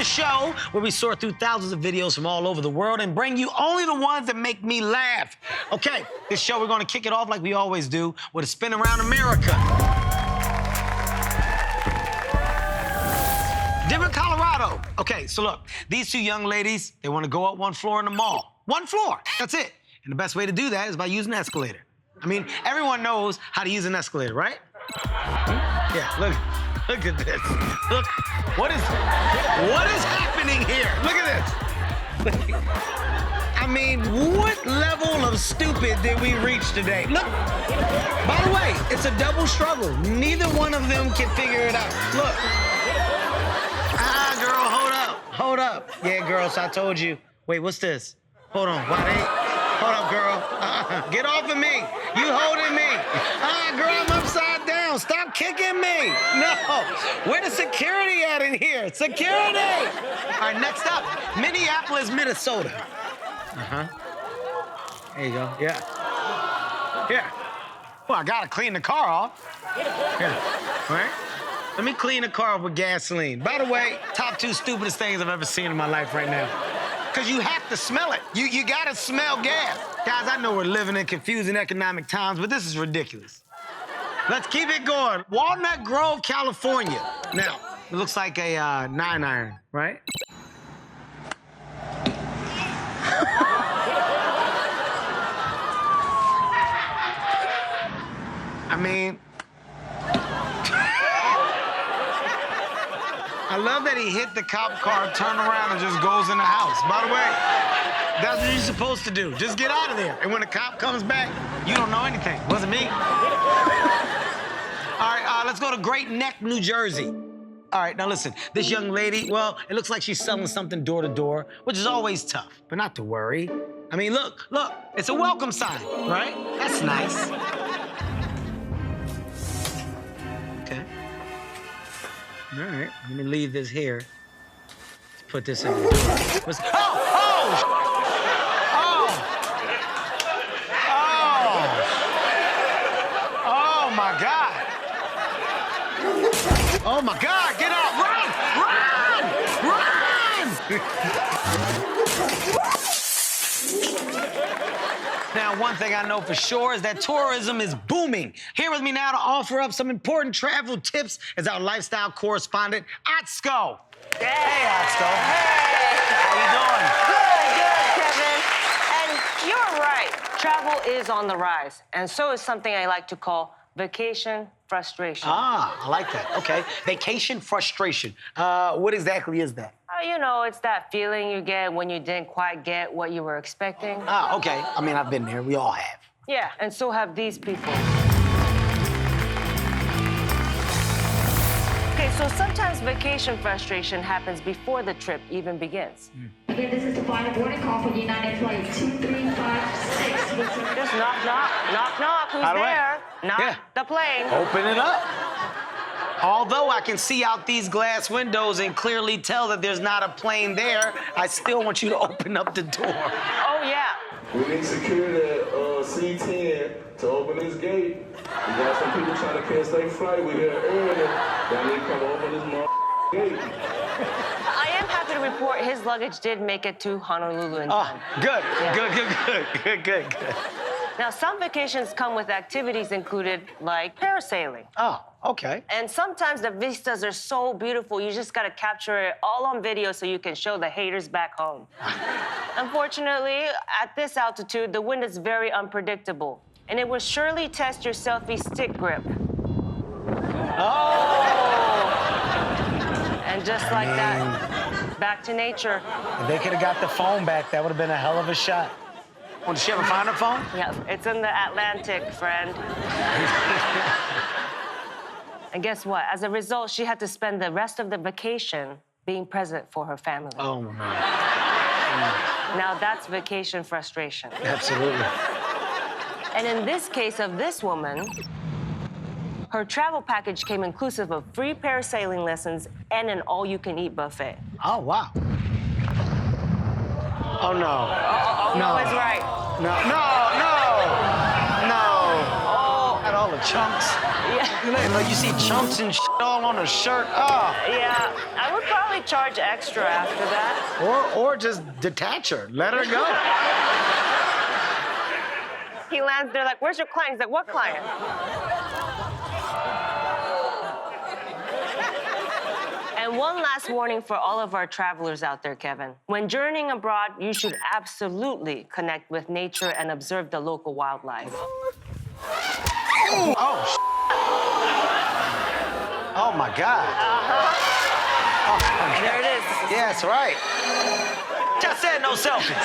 the show where we sort through thousands of videos from all over the world and bring you only the ones that make me laugh. Okay, this show we're gonna kick it off like we always do with a spin around America. Denver, Colorado. Okay, so look, these two young ladies, they wanna go up one floor in the mall. One floor, that's it. And the best way to do that is by using an escalator. I mean, everyone knows how to use an escalator, right? Yeah, look at this. Look, what is happening here? Look at this. I mean, what level of stupid did we reach today? Look, by the way, it's a double struggle. Neither one of them can figure it out. Look. Ah, girl, hold up. Yeah, girls, I told you. Wait, what's this? Hold on, hold up, girl. Get off of me. You holding me. Ah, girl, I'm upside down. Stop kicking me. No. Where the security at in here? Security. All right, next up, Minneapolis, Minnesota. There you go. Yeah. Here. Well, I gotta clean the car off. Here. All right. Let me clean the car off with gasoline. By the way, top two stupidest things I've ever seen in my life right now. Because you have to smell it. You gotta smell gas. Guys, I know we're living in confusing economic times, but this is ridiculous. Let's keep it going. Walnut Grove, California. Now, it looks like a 9-iron, right? I mean, I love that he hit the cop car, turned around, and just goes in the house. By the way, that's what you're supposed to do. Just get out of there. And when the cop comes back, you don't know anything. Wasn't me. All right, let's go to Great Neck, New Jersey. All right, now listen, this young lady, well, it looks like she's selling something door to door, which is always tough, but not to worry. I mean, look, it's a welcome sign, right? That's nice. Okay. All right, let me leave this here. Let's put this in. Oh my God. Oh my God, get out, run! Now, one thing I know for sure is that tourism is booming. Here with me now to offer up some important travel tips is our lifestyle correspondent, Atsko. Hey, Atsko. Hey. How Good, Kevin. And you're right. Travel is on the rise. And so is something I like to call vacation frustration. Ah, I like that. Okay. Vacation frustration. What exactly is that? You know, it's that feeling you get when you didn't quite get what you were expecting. Ah, okay. I mean, I've been there. We all have. Yeah, and so have these people. Okay, so sometimes vacation frustration happens before the trip even begins. Okay, this is the final boarding call for United Flight 2356. Just knock, knock, knock, knock. Who's By the way, there? Not yeah. the plane. Open it up. Although I can see out these glass windows and clearly tell that there's not a plane there, I still want you to open up the door. Oh, yeah. We need security at C10 to open this gate. We got some people trying to catch their flight. We're here early. Y'all need to come open this gate. I am happy to report his luggage did make it to Honolulu in time. Oh, good, Yeah. good. Now, some vacations come with activities included like parasailing. Oh, okay. And sometimes the vistas are so beautiful, you just gotta capture it all on video so you can show the haters back home. Unfortunately, at this altitude, the wind is very unpredictable, and it will surely test your selfie stick grip. Oh! And just like that, back to nature. If they could have got the phone back, that would have been a hell of a shot. Oh, did she ever find her phone? Yeah, it's in the Atlantic, friend. And guess what? As a result, she had to spend the rest of the vacation being present for her family. Oh, no. Now that's vacation frustration. Absolutely. And in this case of this woman, her travel package came inclusive of free parasailing lessons and an all-you-can-eat buffet. Oh, wow. Oh, no. Oh, No. is right. No. Not all of chunks. Yeah. Like you see chunks and shit all on her shirt. Oh. Yeah, I would probably charge extra after that. Or just detach her. Let her go. He lands there like, where's your client? He's like, what client? And one last warning for all of our travelers out there, Kevin. When journeying abroad, you should absolutely connect with nature and observe the local wildlife. Oh, oh my God. Oh, my There God. it is. Yeah, that's right. Just said no selfies.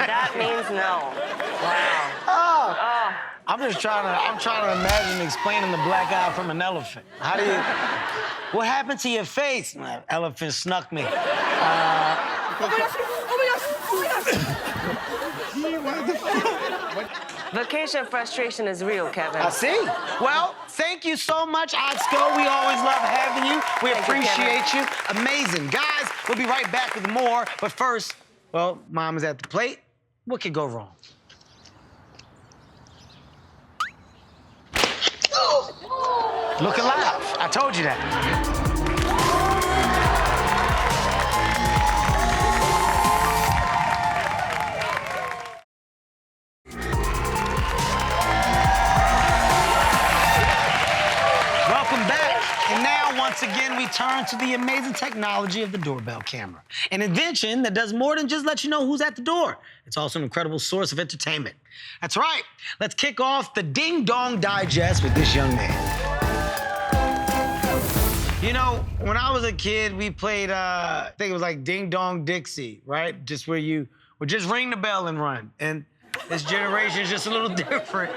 That means no. Wow. Oh. Oh. I'm trying to imagine explaining the black eye from an elephant. How do you, what happened to your face? Elephant snuck me. Vacation frustration is real, Kevin. I see. Well, thank you so much, Otsko. We always love having you. We Thank you, appreciate you. Amazing. Guys, we'll be right back with more. But first, well, Mom is at the plate. What could go wrong? Look alive. I told you that. Welcome back. And now, once again, we turn to the amazing technology of the doorbell camera. An invention that does more than just let you know who's at the door. It's also an incredible source of entertainment. That's right. Let's kick off the Ding Dong Digest with this young man. You know, when I was a kid, we played, I think it was like Ding Dong Dixie, right? Just where you would just ring the bell and run. And this generation is just a little different.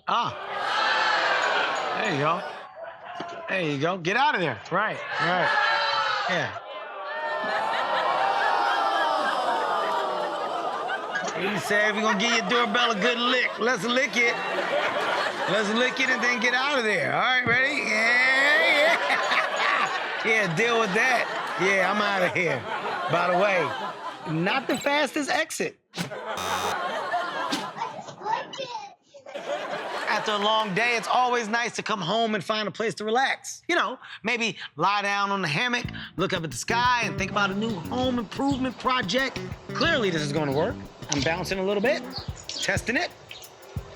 Ah. There you go. There you go. Get out of there. Right, right. Yeah. He said we're gonna give your doorbell a good lick. Let's lick it. Let's lick it and then get out of there. All right, ready? Yeah, yeah. Yeah, deal with that. Yeah, I'm out of here. By the way, not the fastest exit. After a long day, it's always nice to come home and find a place to relax. You know, maybe lie down on the hammock, look up at the sky, and think about a new home improvement project. Clearly, this is gonna work. I'm bouncing a little bit, testing it.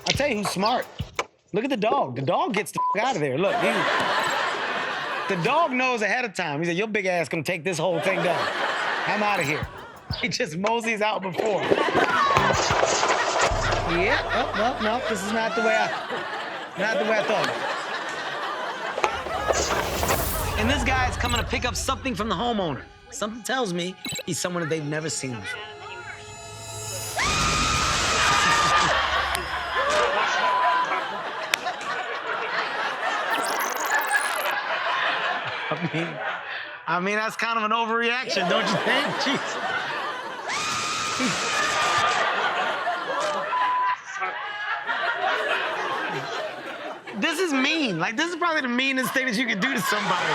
I'll tell you who's smart. Look at the dog. The dog gets the out of there. Look, the dog knows ahead of time. He said, your big ass gonna take this whole thing down. I'm out of here. He just moseys out before. Yeah, oh, well, no, this is not the way I thought. And this guy's coming to pick up something from the homeowner. Something tells me he's someone that they've never seen before. I mean, that's kind of an overreaction, don't you think? Jeez. This is mean. Like, this is probably the meanest thing that you could do to somebody.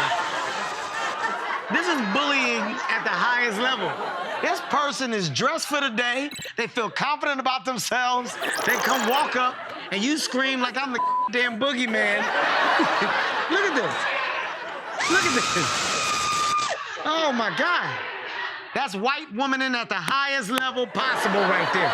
This is bullying at the highest level. This person is dressed for the day. They feel confident about themselves. They come walk up, and you scream like I'm the damn boogeyman. Look at this. Look at this. Oh, my God. That's white womaning at the highest level possible right there.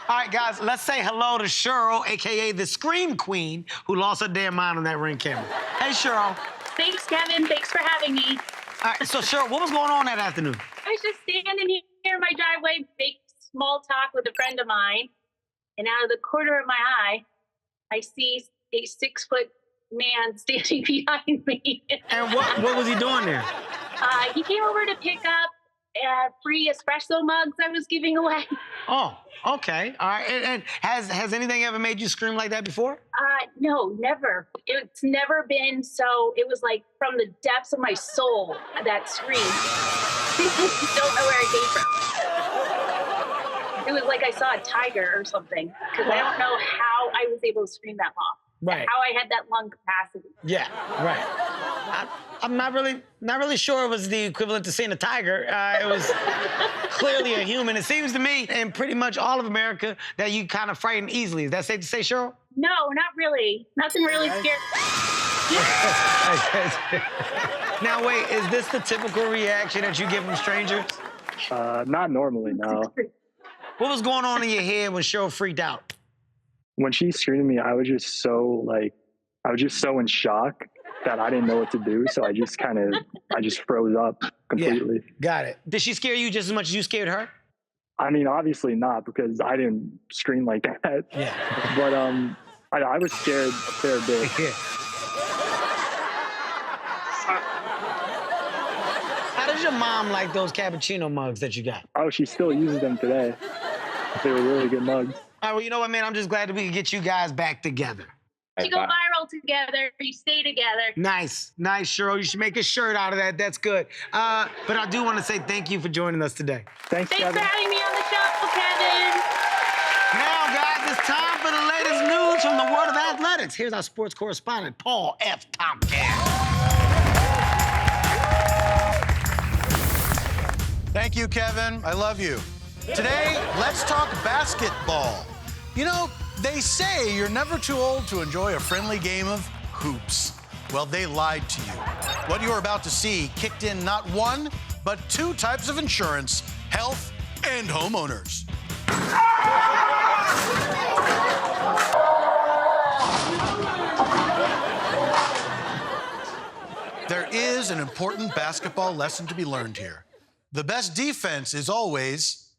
All right, guys, let's say hello to Cheryl, AKA the Scream Queen, who lost her damn mind on that Ring camera. Hey, Cheryl. Thanks, Kevin. Thanks for having me. All right, so Cheryl, what was going on that afternoon? I was just standing here in my driveway, big small talk with a friend of mine, and out of the corner of my eye, I see a 6-foot man standing behind me. And what was he doing there? He came over to pick up free espresso mugs I was giving away. Oh, okay. All right. And has anything ever made you scream like that before? No, never. It's never been so. It was like from the depths of my soul, that scream. Don't know where it came from. It was like I saw a tiger or something, because I don't know how I was able to scream that long. Right. how I had that lung capacity. Yeah, right. I'm not really sure it was the equivalent to seeing a tiger. It was clearly a human. It seems to me, in pretty much all of America, that you kind of frighten easily. Is that safe to say, Cheryl? No, not really. Nothing really scared. Now, wait, is this the typical reaction that you give from strangers? Not normally, no. What was going on in your head when Cheryl freaked out? When she screamed at me, I was just so in shock that I didn't know what to do. So I just froze up completely. Yeah, got it. Did she scare you just as much as you scared her? I mean, obviously not, because I didn't scream like that. Yeah. But I was scared a fair bit. Yeah. How does your mom like those cappuccino mugs that you got? Oh, she still uses them today. They were really good mugs. All right, well, you know what, man? I'm just glad that we can get you guys back together. You go viral together. You stay together. Nice, Cheryl. You should make a shirt out of that. That's good. But I do want to say thank you for joining us today. Thanks, Thanks Kevin. for having me on the show, Kevin. Now, guys, it's time for the latest news from the world of athletics. Here's our sports correspondent, Paul F. Tompkins. Thank you, Kevin. I love you. Today, let's talk basketball. You know, they say you're never too old to enjoy a friendly game of hoops. Well, they lied to you. What you're about to see kicked in not one, but two types of insurance, health and homeowners. There is an important basketball lesson to be learned here. The best defense is always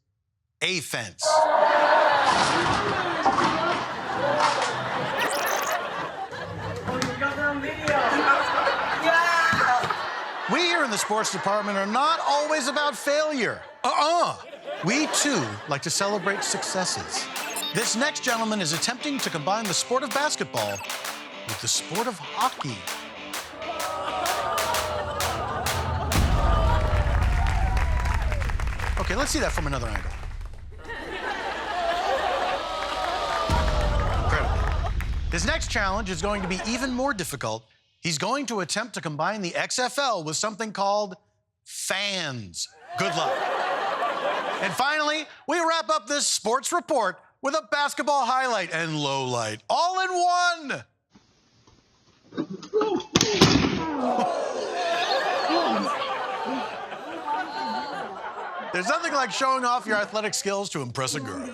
a fence. We here in the sports department are not always about failure. We too like to celebrate successes. This next gentleman is attempting to combine the sport of basketball with the sport of hockey. Okay, let's see that from another angle. Incredible. His next challenge is going to be even more difficult. He's going to attempt to combine the XFL with something called fans. Good luck. And finally, we wrap up this sports report with a basketball highlight and lowlight, all in one. There's nothing like showing off your athletic skills to impress a girl.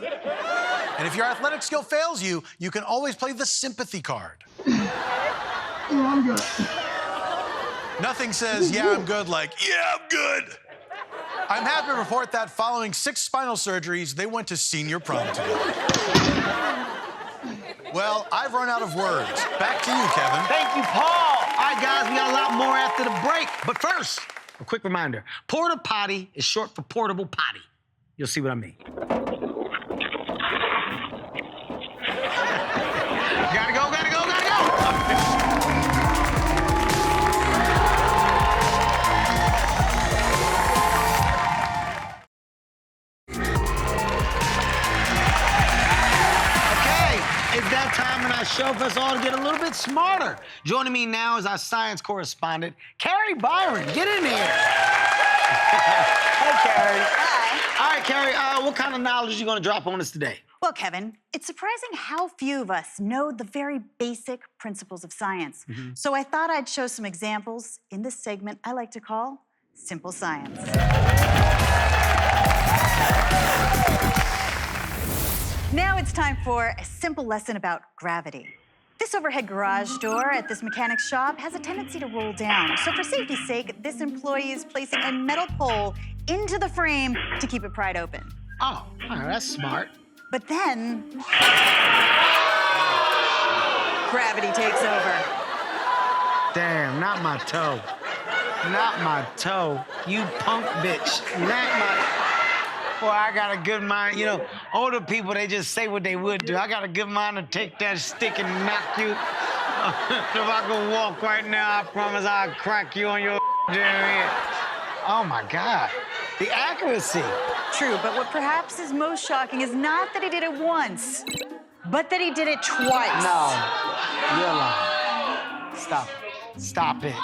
And if your athletic skill fails you, you can always play the sympathy card. I'm good. Nothing says, yeah, I'm good, like, yeah, I'm good. I'm happy to report that following 6 spinal surgeries, they went to senior prom together. Well, I've run out of words. Back to you, Kevin. Thank you, Paul. All right, guys, we got a lot more after the break. But first, a quick reminder. Porta potty is short for portable potty. You'll see what I mean. Gotta go. It's that time in our show for us all to get a little bit smarter. Joining me now is our science correspondent, Carrie Byron. Get in here. Hey, Carrie. Hi. All right, Carrie, what kind of knowledge are you going to drop on us today? Well, Kevin, it's surprising how few of us know the very basic principles of science. So I thought I'd show some examples in this segment I like to call Simple Science. Now it's time for a simple lesson about gravity. This overhead garage door at this mechanic's shop has a tendency to roll down. So for safety's sake, this employee is placing a metal pole into the frame to keep it pried open. Oh, all right, that's smart. But then, gravity takes over. Damn, not my toe. Not my toe. You punk bitch. Not my... Boy, I got a good mind. You know, older people, they just say what they would do. I got a good mind to take that stick and knock you. If I could walk right now, I promise I'll crack you on your damn head. Oh, my God. The accuracy. True, but what perhaps is most shocking is not that he did it once, but that he did it twice. No. You're lying. Stop it. Stop it.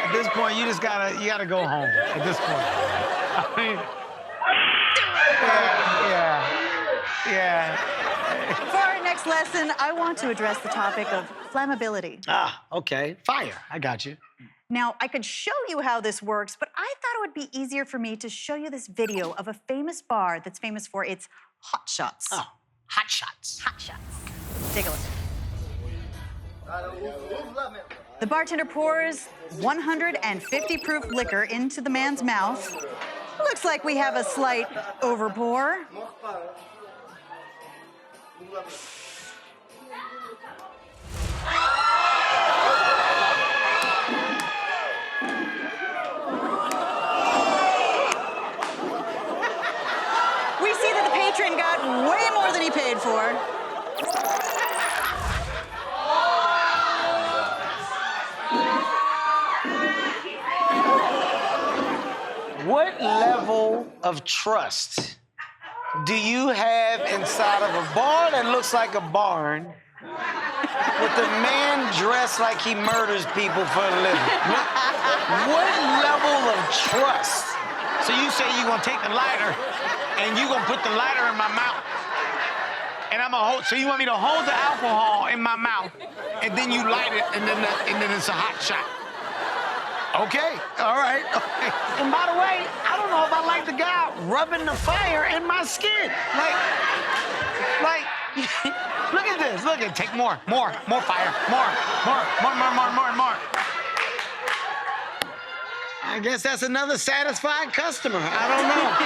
At this point, you gotta go home. At this point, I mean, yeah. For our next lesson, I want to address the topic of flammability. Ah, okay. Fire. I got you. Now, I could show you how this works, but I thought it would be easier for me to show you this video of a famous bar that's famous for its hot shots. Oh, hot shots. Hot shots. Take a listen. The bartender pours 150 proof liquor into the man's mouth. Looks like we have a slight overpour. We see that the patron got way more than he paid for. What level of trust do you have inside of a bar that looks like a barn with a man dressed like he murders people for a living? What level of trust? So you say you're gonna take the lighter and you're gonna put the lighter in my mouth. And I'm gonna hold, so you want me to hold the alcohol in my mouth and then you light it and then it's a hot shot. Okay, all right. Okay. And by the way, I don't know if I like the guy rubbing the fire in my skin. Like, look at this. Look at, take more fire, more. I guess that's another satisfied customer. I don't know.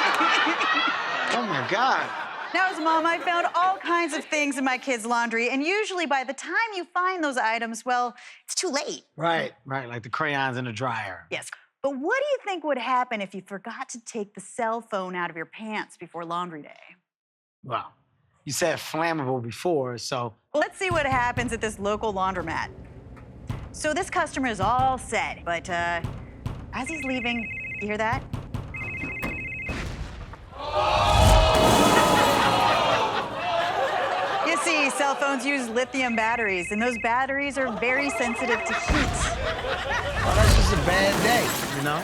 Oh my God. Now, as a mom, I found all kinds of things in my kids' laundry, and usually by the time you find those items, well, it's too late. Right, like the crayons in the dryer. Yes. But what do you think would happen if you forgot to take the cell phone out of your pants before laundry day? Well, you said flammable before, so. Well, let's see what happens at this local laundromat. So this customer is all set, but as he's leaving, you hear that? You see, cell phones use lithium batteries, and those batteries are very sensitive to heat. Well, that's just a bad day, you know?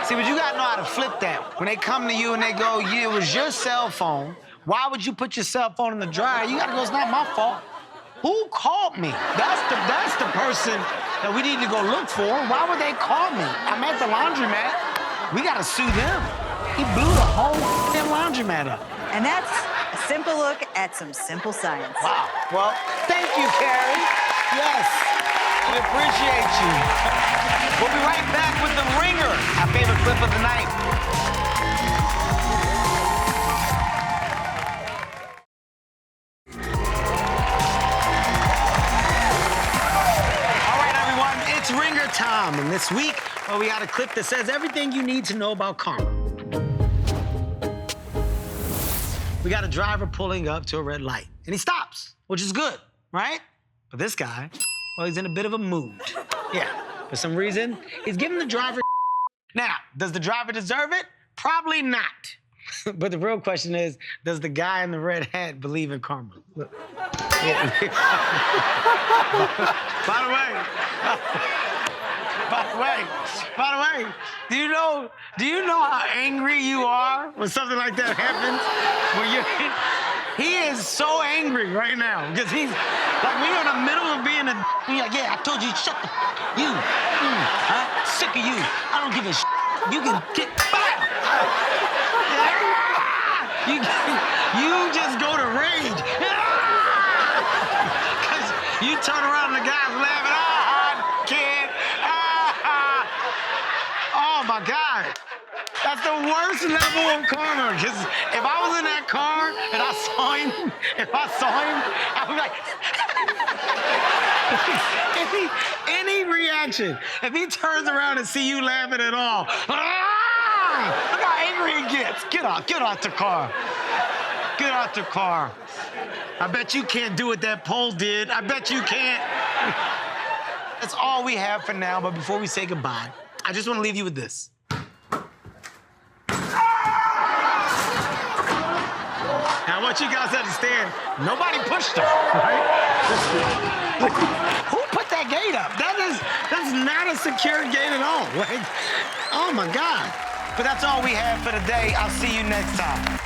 See, but you gotta know how to flip that. When they come to you and they go, yeah, it was your cell phone, why would you put your cell phone in the dryer? You gotta go, it's not my fault. Who called me? That's the person that we need to go look for. Why would they call me? I'm at the laundromat. We gotta sue them. He blew the whole laundromat up. And that's a simple look at some simple science. Wow. Well, thank you, Carrie. Yes, we appreciate you. We'll be right back with The Ringer, our favorite clip of the night. All right, everyone, it's Ringer time. And this week, well, we got a clip that says everything you need to know about karma. We got a driver pulling up to a red light, and he stops, which is good, right? But this guy, well, he's in a bit of a mood. Yeah, for some reason, he's giving the driver Now, does the driver deserve it? Probably not. But the real question is, does the guy in the red hat believe in karma? Look. Yeah. By the way, do you know how angry you are when something like that happens? He is so angry right now because he's like, we're in the middle of being he's like, yeah, I told you, shut the you. I'm sick of you. I don't give a shit. You can get fired. You just go to rage. Because you turn around and the guy's laughing. Kid. Oh, my God. That's the worst level of karma. Because if I was in that car and I saw him, I would be like, any reaction. If he turns around and see you laughing at all, look how angry he gets. Get out the car. Get out the car. I bet you can't do what that pole did. I bet you can't. That's all we have for now, but before we say goodbye, I just want to leave you with this. Now, I want you guys to understand, nobody pushed her, right? Who put that gate up? That's not a secure gate at all. Like, oh my God. But that's all we have for today. I'll see you next time.